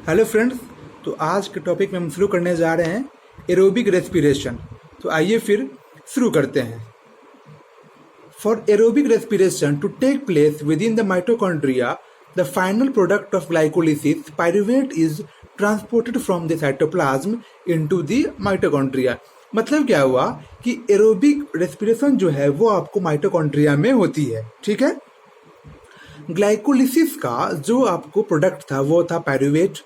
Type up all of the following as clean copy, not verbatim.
Hello friends. तो आज के टॉपिक में हम शुरू करने जा रहे हैं एरोबिक रेस्पिरेशन। तो आइए फिर शुरू करते हैं। For aerobic respiration to take place within the mitochondria the final product of glycolysis pyruvate is transported from the cytoplasm into the mitochondria. मतलब क्या हुआ कि एरोबिक रेस्पिरेशन जो है वो आपको माइटोकॉन्ड्रिया में होती है। ठीक है। ग्लाइकोलिसिस का जो आपको प्रोडक्ट था वो था पायरुवेट,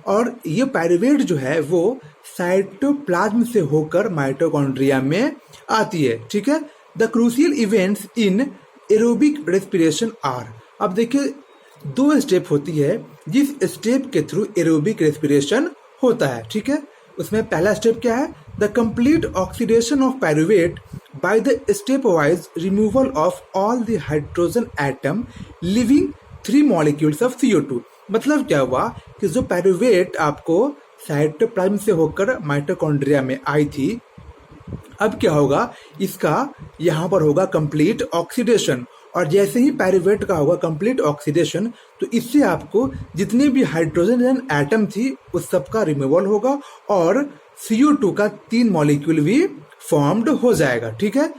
और ये पायरुवेट जो है वो साइटोप्लाज्म से होकर माइटोकॉन्ड्रिया में आती है। ठीक है। The crucial events in aerobic respiration are, अब देखिए दो स्टेप होती है जिस स्टेप के थ्रू एरोबिक रेस्पिरेशन होता है। ठीक है। उसमें पहला स्टेप क्या है? The complete oxidation of pyruvate by the step wise removal of all the hydrogen atom living 3 molecules of CO2। मतलब क्या हुआ कि जो पायरुवेट आपको साइटोप्लाज्म से होकर माइटोकॉन्ड्रिया में आई थी, अब क्या होगा, इसका यहाँ पर होगा कंप्लीट ऑक्सीडेशन। और जैसे ही पायरुवेट का होगा कंप्लीट ऑक्सीडेशन, तो इससे आपको जितने भी हाइड्रोजन एटम थी उस सब का रिमूवल होगा और CO2 का 3 मॉलिक्यूल भी फॉर्म्ड हो जाएगा। ठीक है।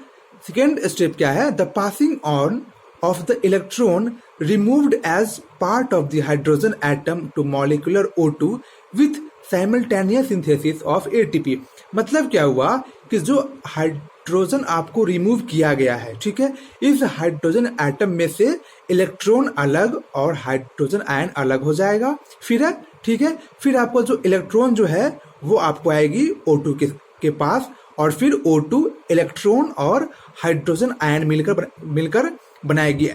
सेकेंड स्टेप क्या है? The passing on of the electron removed as part of the hydrogen atom to molecular O2 with simultaneous synthesis of ATP। मतलब क्या हुआ कि जो हाइड्रोजन आपको रिमूव किया गया है, ठीक है, इस हाइड्रोजन एटम में से इलेक्ट्रॉन अलग और हाइड्रोजन आयन अलग हो जाएगा। फिर ठीक है, फिर आपको जो इलेक्ट्रॉन जो है वो आपको आएगी O2 के पास, और फिर O2 इलेक्ट्रॉन और हाइड्रोजन आयन मिलकर बनाएगी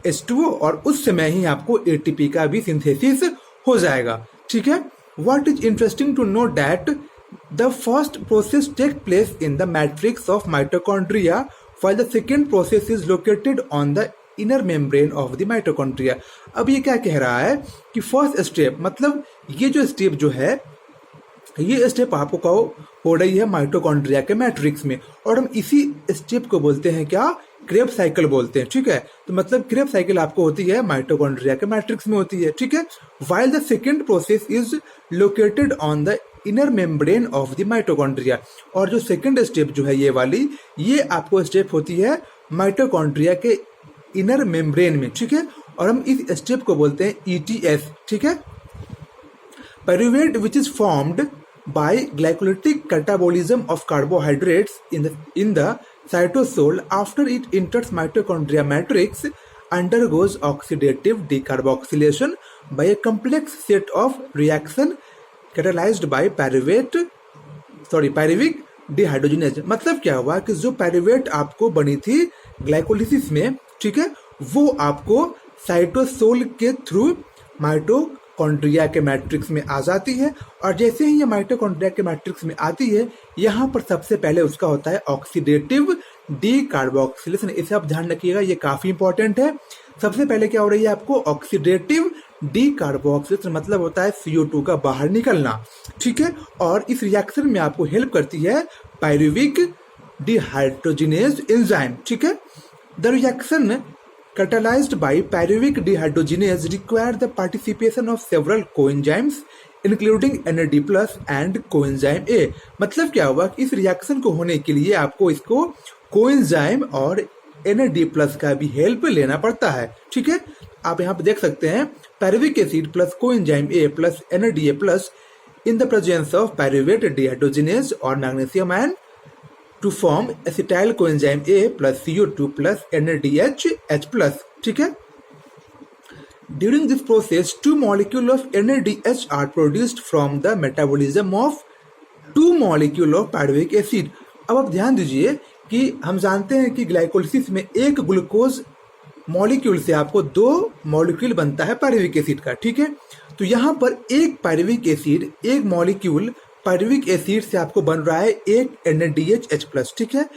H2O, और उस समय ही आपको ATP का भी सिंथेसिस हो जाएगा। ठीक है। What is interesting to know that the first process take place in the matrix of mitochondria while the second process is located on the inner membrane of the mitochondria। अब ये क्या कह रहा है कि फर्स्ट स्टेप, मतलब ये जो स्टेप जो है, ये स्टेप आपको कहो हो रही है माइटोकॉन्ड्रिया के मैट्रिक्स में, और हम इसी स्टेप को बोलते हैं क्या? क्रेब्स साइकिल बोलते हैं। ठीक है। तो मतलब क्रेब्स साइकिल आपको होती है माइटोकॉन्ड्रिया के मैट्रिक्स में होती है। ठीक है। While the second process is located on the inner membrane of the mitochondria, और जो सेकेंड स्टेप जो है ये वाली, ये आपको स्टेप होती है माइटोकॉन्ड्रिया के इनर मेम्ब्रेन में। ठीक है। और हम इस स्टेप को बोलते हैं ETS। ठीक है। Pyruvate which is formed by glycolytic catabolism of carbohydrates in the cytosol after it enters mitochondria matrix undergoes oxidative decarboxylation by a complex set of reaction catalyzed by pyruvic dehydrogenase। मतलब क्या हुआ कि जो pyruvate आपको बनी थी glycolysis में, ठीक है, वो आपको साइटोसोल के थ्रू माइटोकॉन्ड्रिया के मैट्रिक्स में आ जाती है, और जैसे ही ये माइटोकॉन्ड्रिया के मैट्रिक्स में आती है, यहाँ पर सबसे पहले उसका होता है ऑक्सीडेटिव डीकार्बोक्सिलेशन। इसे आप ध्यान रखिएगा, ये काफी इंपॉर्टेंट है। सबसे पहले क्या हो रही है आपको? ऑक्सीडेटिव डीकार्बोक्सिलेशन, मतलब होता है CO2 का बाहर निकलना। ठीक है। और इस रिएक्शन में आपको हेल्प करती है पायरुविक डिहाइड्रोजिनेज एंजाइम। ठीक है। The reaction catalyzed by pyruvic dehydrogenase require the participation of several coenzymes including NAD+ and coenzyme A। मतलब क्या हुआ कि इस रिएक्शन को होने के लिए आपको इसको कोएंजाइम और NAD+ का भी हेल्प लेना पड़ता है। ठीक है। आप यहाँ पे देख सकते हैं pyruvic acid plus coenzyme A plus NADA+ in the presence of pyruvate dehydrogenase और magnesium ion to form acetyl coenzyme A plus CO2 plus NADH+। ठीक है। During this process, 2 molecules of NADH are produced from the metabolism of 2 molecules of pyruvic acid। अब आप ध्यान दीजिए कि हम जानते हैं कि ग्लाइकोलिसिस में एक ग्लूकोज मॉलिक्यूल से आपको 2 मॉलिक्यूल बनता है पायरुविक एसिड का। ठीक है। तो यहाँ पर एक पायरुविक एसिड, एक मॉलिक्यूल पायरुविक एसिड से आपको बन रहा है एक NADH+। ठीक है।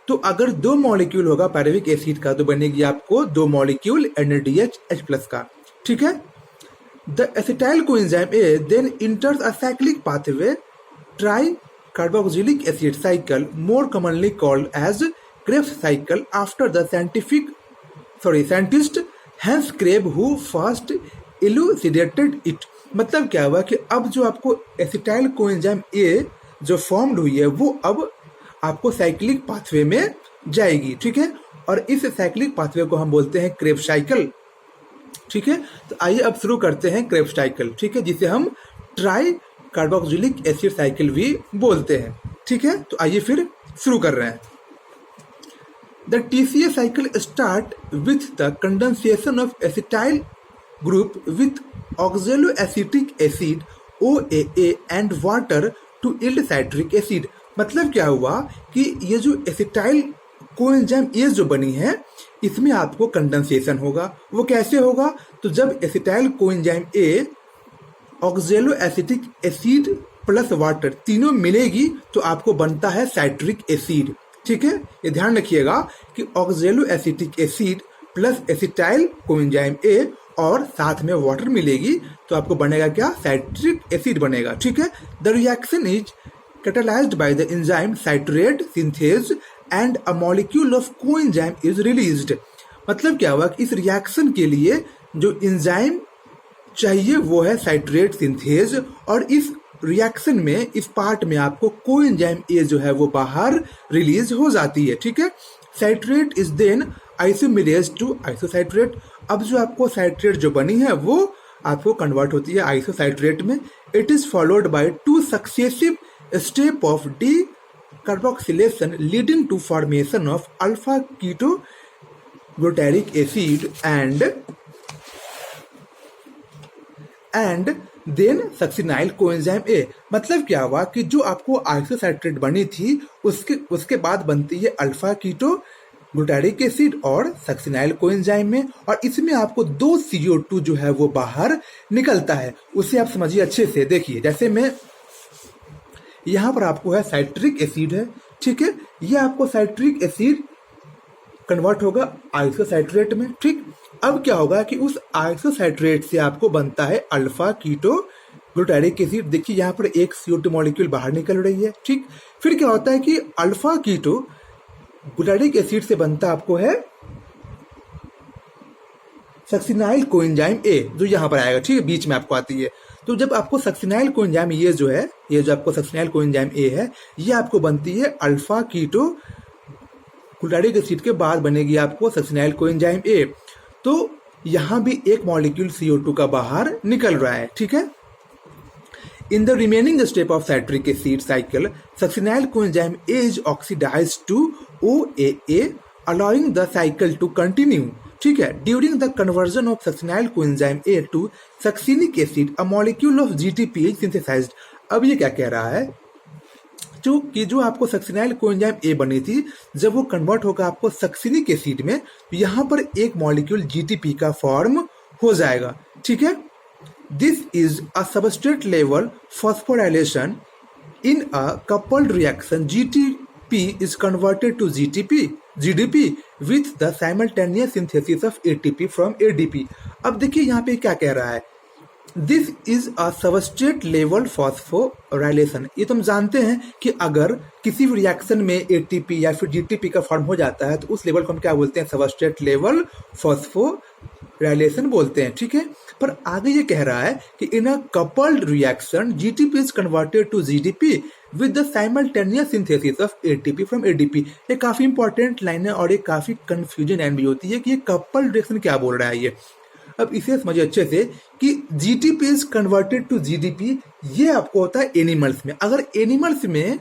तो अगर 2 मॉलिक्यूल होगा पायरुविक एसिड का, तो बनेगी आपको 2 मॉलिक्यूल NADH+ का। ठीक है। The acetyl coenzyme A then enters a cyclic pathway tricarboxylic acid cycle, more commonly called as Krebs cycle, after the scientist Hans Krebs who first elucidated it। मतलब क्या हुआ कि अब जो आपको एसिटाइल कोएंजाइम ए जो फॉर्म्ड हुई है वो अब आपको साइक्लिक पाथवे में जाएगी, ठीक है। और इस साइक्लिक पाथवे को हम बोलते हैं क्रेब्स साइकिल, ठीक है। तो आइए अब शुरू करते हैं क्रेब्स साइकिल, ठीक है, जिसे हम ट्राई कार्बोक्सिलिक एसिड साइकिल भी बोलते हैं, ठीक है। तो आइए फिर शुरू कर रहे हैं। The TCA cycle start with the condensation of acetyl group with oxaloacetic acid OAA and water to yield citric acid। मतलब क्या हुआ कि ये जो एसिटाइल कोएंजाइम ए जो बनी है इसमें आपको कंडेंसेशन होगा। वो कैसे होगा? तो जब acetyl coenzyme A ऑक्जेलो acetic acid plus water तीनों मिलेगी तो आपको बनता है साइट्रिक एसिड, ठीक है। ये ध्यान रखिएगा कि ऑक्जेलो acetic acid plus acetyl coenzyme A और साथ में वाटर मिलेगी तो आपको बनेगा क्या? साइट्रिक एसिड बनेगा, ठीक है। The reaction is catalyzed by the enzyme citrate synthase and a molecule of coenzyme is released। मतलब क्या हुआ कि इस रिएक्शन के लिए जो एंजाइम चाहिए वो है साइट्रेट सिंथेज, और इस रिएक्शन में इस पार्ट में आपको कोएंजाइम ए जो है वो बाहर रिलीज हो जाती है, ठीक है। Citrate is then isomerase to isocitrate. अब जो आपको साइट्रेट जो बनी है वो आपको कन्वर्ट होती है आइसोसाइट्रेट में। It is followed by 2 successive step of decarboxylation leading to formation of alpha ketoglutaric acid and then succinyl coenzyme A। मतलब क्या हुआ कि जो आपको आइसोसाइट्रेट बनी थी उसके बाद बनती है अल्फा कीटो ग्लूटारिक एसिड और सक्सिनाइल कोएंजाइम में, और इसमें आपको 2 CO2 जो है वो बाहर निकलता है। उसे आप समझिए अच्छे से, देखिए जैसे मैं यहाँ पर आपको है साइट्रिक एसिड है, ठीक है। ये आपको साइट्रिक एसिड कन्वर्ट होगा आइसोसाइट्रेट में, ठीक। अब क्या होगा कि उस आइसोसाइट्रेट से आपको बनता है अल्फा कीटो ग्लूटारिक एसिड। देखिए यहाँ पर एक CO2 मॉलिक्यूल बाहर निकल रही है, ठीक। फिर क्या होता है कि अल्फा कीटो ग्लूटारिक एसिड से बनता आपको है सक्सिनाइल कोएंजाइम ए जो यहाँ पर आएगा, ठीक है, बीच में आपको आती है। तो जब आपको सक्सिनाइल कोएंजाइम ये जो है, ये जो आपको सक्सिनाइल कोएंजाइम ए है, ये आपको बनती है अल्फा कीटो ग्लूटारिक एसिड के बाद बनेगी आपको सक्सिनाइल कोएंजाइम ए। तो यहाँ भी एक मॉलिक्यूल CO2 का बाहर निकल रहा है, ठीक है। In the remaining step of citric acid cycle succinyl coenzyme A is oxidised to OAA allowing the cycle to continue, ठीक है। During the conversion of succinyl coenzyme A to succinic acid a molecule of GTP is synthesised. अब ये क्या कह रहा है जो आपको सक्सिनाइल कोएंजाइम ए बनी थी जब वो कन्वर्ट होगा आपको सक्सिनिक एसिड में तो यहाँ पर एक मॉलिक्यूल GTP का फॉर्म हो जाएगा, ठीक है। This is a substrate level phosphorylation in a coupled reaction. GTP is converted to GDP with the simultaneous synthesis of ATP from ADP। अब देखिए यहाँ पे क्या कह रहा है, this is a substrate level phosphorylation. ये तो हम जानते हैं कि अगर किसी भी रिएक्शन में ATP या फिर GTP का फॉर्म हो जाता है तो उस लेवल को हम क्या बोलते हैं? सबस्ट्रेट लेवल फॉस्फोराइलेशन बोलते हैं, ठीक है। पर आगे ये कह रहा है कि in a coupled reaction GTP is converted to GDP with the simultaneous synthesis of ATP from ADP। ये काफी इंपॉर्टेंट लाइन है और ये काफी कंफ्यूजन लाइन भी होती है कि ये कपल्ड रिएक्शन क्या बोल रहा है ये। अब इसे समझिए अच्छे से कि GTP is converted to GDP, ये आपको होता है एनिमल्स में। अगर एनिमल्स में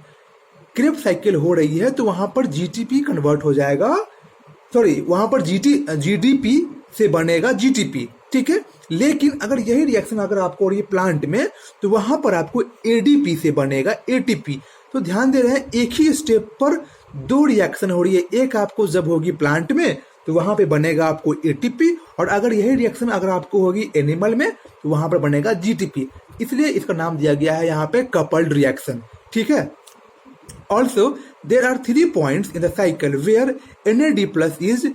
क्रेब्स साइकिल हो रही है तो वहां पर GTP कन्वर्ट हो जाएगा, सॉरी वहां पर GDP से बनेगा GTP, ठीक है। लेकिन अगर यही रिएक्शन अगर आपको हो रही है प्लांट में तो वहां पर आपको ADP से बनेगा ATP। तो ध्यान दे रहे हैं एक ही स्टेप पर 2 रिएक्शन हो रही है। एक आपको जब होगी प्लांट में तो वहां पे बनेगा आपको ATP, और अगर यही रिएक्शन अगर आपको होगी एनिमल में तो वहां पर बनेगा GTP। इसलिए इसका नाम दिया गया है यहाँ पे कपल्ड रिएक्शन, ठीक है। Also, there are 3 points in the cycle where NAD plus is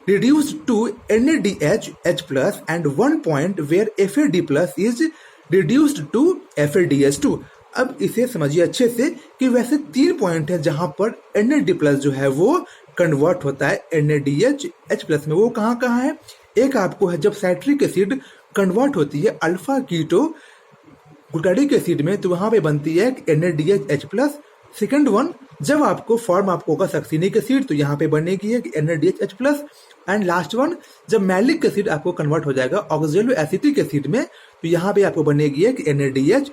reduced to NADH H plus and 1 point where FAD plus is reduced to FADH2। अब इसे समझिए अच्छे से कि वैसे 3 पॉइंट है जहां पर NAD प्लस जो है वो कन्वर्ट होता है NADH H प्लस में। वो कहाँ है? एक आपको है जब साइट्रिक एसिड कन्वर्ट होती है अल्फा कीटो ग्लूटारिक एसिड में तो वहां पे बनती है NADH+। सेकंड वन, जब आपको फॉर्म आपको होगा सक्सिनिक एसिड तो यहाँ पे बनेगी एक NADH+। एंड लास्ट वन, जब मैलिक एसिड आपको कन्वर्ट हो जाएगा ऑक्जेलो एसिटिक एसिड में तो यहाँ पे आपको बनेगी एक NADH+।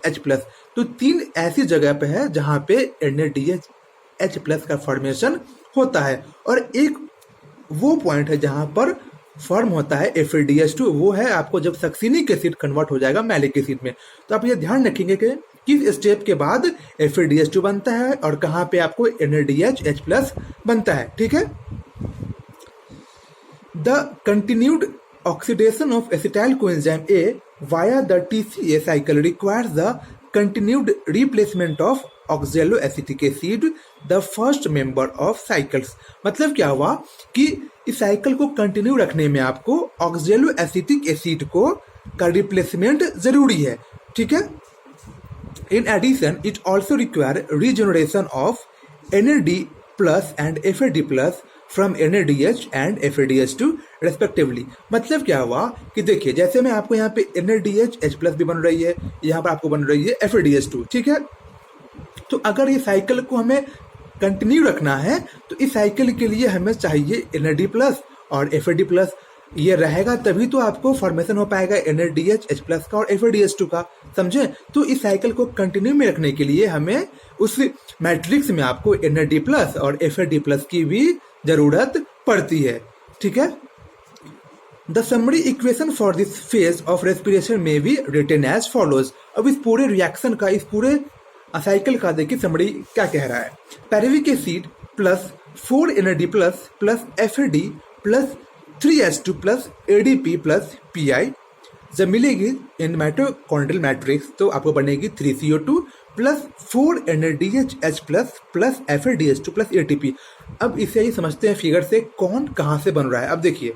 तो 3 ऐसी जगह पे है जहाँ पे NADH+ का फॉर्मेशन होता है, और एक वो पॉइंट है जहाँ पर फॉर्म होता है FADH2, वो है आपको जब सक्सिनिक एसिड कन्वर्ट हो जाएगा मैलिक एसिड में। तो आप ये ध्यान रखेंगे कि किस स्टेप के बाद FADH2 बनता है और कहाँ पे आपको NADH+ बनता है, ठीक है। The continued oxidation of acetyl coenzyme A via the TCA cycle requires the continued replacement of oxaloacetic acid, the first member of cycles। मतलब क्या हुआ कि इस साइकिल को कंटिन्यू रखने में आपको ऑक्जेलोएसिटिक एसिड को का रिप्लेसमेंट जरूरी है, ठीक है। In addition it also require regeneration of NAD+ and FAD+ from NADH and FADH2 respectively. मतलब क्या हुआ कि देखिए, जैसे मैं आपको यहाँ पे NADH+ भी बन रही है, यहाँ पर आपको बन रही है FADH2, ठीक है। तो अगर ये साइकिल को हमें कंटिन्यू रखना है तो इस साइकिल के लिए हमें चाहिए NAD+ और FAD+। ये रहेगा तभी तो आपको फॉर्मेशन हो पाएगा NADH+ का और FADH2 का, समझे। तो इस साइकिल को कंटिन्यू में रखने के लिए हमें उस मैट्रिक्स में आपको NAD+ और FAD+ की भी जरूरत पड़ती है, ठीक है। The summary equation for this phase of respiration में बी रिटन एज फॉलोज। अब इस पूरे रिएक्शन का, इस पूरे साइकिल का देखिए समरी क्या कह रहा है। Pyruvic acid plus 4 NAD+ plus FAD plus 3H2 ADP plus PI जब मिलेगी इन माइटोकॉन्ड्रियल मैट्रिक्स तो आपको बनेगी 3CO2 plus 4 NADH+ plus FADH2 plus ATP। अब इसे ही समझते हैं फिगर से कौन कहाँ से बन रहा है। अब देखिए,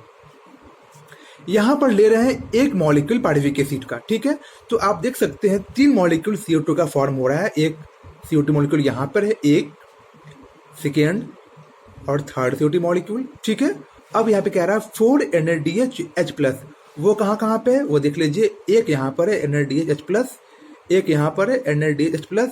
यहाँ पर ले रहे हैं एक मॉलिक्यूल पायरुविक एसिड का, ठीक है। तो आप देख सकते हैं 3 मॉलिक्यूल CO2 का फॉर्म हो रहा है। एक CO2 मॉलिक्यूल यहाँ पर है, एक सेकेंड और थर्ड CO2 मॉलिक्यूल, ठीक है। अब यहाँ पे कह रहा है 4 NADH+, वो कहाँ पे है वो देख लीजिए। एक यहाँ पर है NADH+, एक यहाँ पर है NADH+,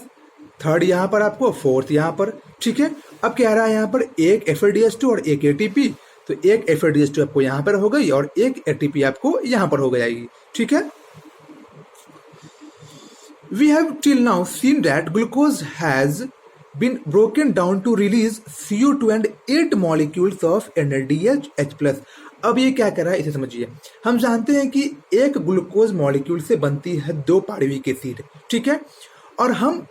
थर्ड यहाँ पर आपको, फोर्थ यहाँ पर, ठीक है। अब कह रहा है यहाँ पर एक FADH2 और एक ATP, तो एक FADH2 आपको यहाँ पर हो गई और एक ATP आपको यहाँ पर हो जाएगी, ठीक है। We have till now seen that glucose has been broken down to release CO2 and 8 molecules of NADH+। अब ये क्या कर रहा है इसे समझिए। हम जानते हैं कि एक ग्लूकोज मॉलिक्यूल से बनती है 2 पायरुविक एसिड, ठीक है। और हम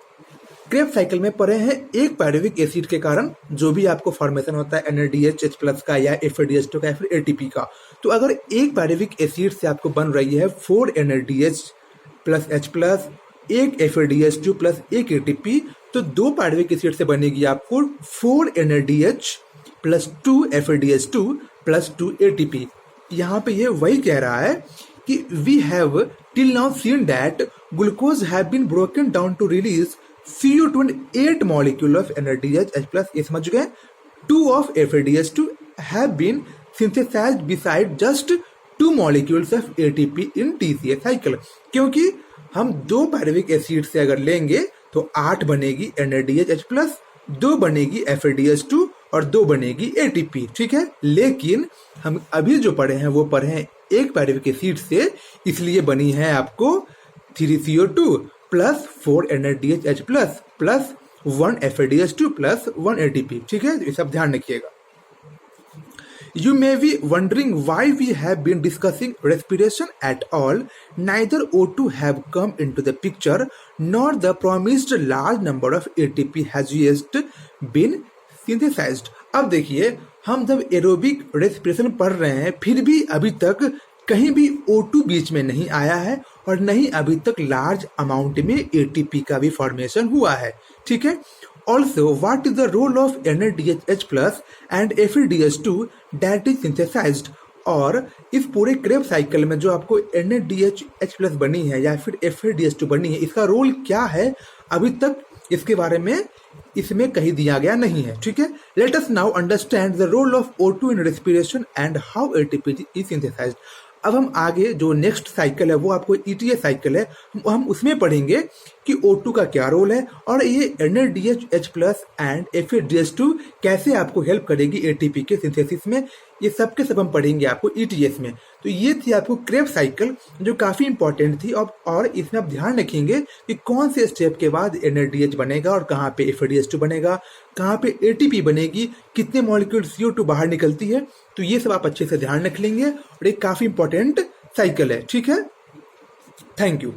क्रेब्स साइकिल में पढ़े हैं एक पायरुविक एसिड के कारण जो भी आपको फॉर्मेशन होता है NADH+ का या FADH2 का या फिर ATP का। तो अगर एक पायरुविक एसिड से आपको बन रही है 4 NADH+H+, एक FADH2 प्लस एक ATP, तो 2 पायरुविक एसिड से बनेगी आपको 4 NADH plus 2 FADH2 plus 2 ATP। यहाँ पे ये वही कह रहा है कि we have till now seen that glucose have been broken down to release CO2 and 8 molecule of NADH+। ये समझ गए। 2 of FADH2 have been synthesized beside just 2 molecules of ATP in TCA cycle। क्योंकि हम 2 pyruvic acid से अगर लेंगे तो 8 बनेगी NADH+, 2 बनेगी FADH2 और 2 बनेगी ATP, ठीक है। लेकिन हम अभी जो पढ़े हैं वो पढ़े हैं एक पायरुविक एसिड से, इसलिए बनी है आपको 3CO2 plus 4 NADH+ plus 1 FADH2 plus 1 ATP, ठीक है। ये सब ध्यान रखिएगा। You may be wondering why we have been discussing respiration at all. Neither O2 have come into the picture, nor the promised large number of ATP has yet been synthesized। अब देखिए, हम जब एरोबिक रेस्पिरेशन पढ़ रहे हैं फिर भी अभी तक कहीं भी O2 बीच में नहीं आया है और नहीं अभी तक लार्ज अमाउंट में ATP का भी फॉर्मेशन हुआ है, ठीक है। Also, what is the role of NADH+ and FADH2 that is synthesized? और इस पूरे क्रेब साइकिल में जो आपको NADH+ बनी है या फिर FADH2 बनी है, इसका रोल क्या है अभी तक इसके बारे में इसमें कहीं दिया गया नहीं है, ठीक है। Let us now understand the role of O2 in respiration and how ATP is synthesized। अब हम आगे जो नेक्स्ट साइकिल है वो आपको ईटीएस साइकिल है, हम उसमें पढ़ेंगे कि O2 का क्या रोल है और ये NADH+ एंड FADH2 कैसे आपको हेल्प करेगी एटीपी के सिंथेसिस में। ये सब के सब हम पढ़ेंगे आपको ईटीएस में। तो ये थी आपको क्रेब्स साइकिल जो काफ़ी इंपॉर्टेंट थी। और इसमें आप ध्यान रखेंगे कि कौन से स्टेप के बाद NADH बनेगा और कहाँ पे FADH2 बनेगा, कहाँ पे ATP बनेगी, कितने मॉलिक्यूल CO2 बाहर निकलती है। तो ये सब आप अच्छे से ध्यान रख लेंगे और एक काफ़ी इंपॉर्टेंट साइकिल है। ठीक है, थैंक यू।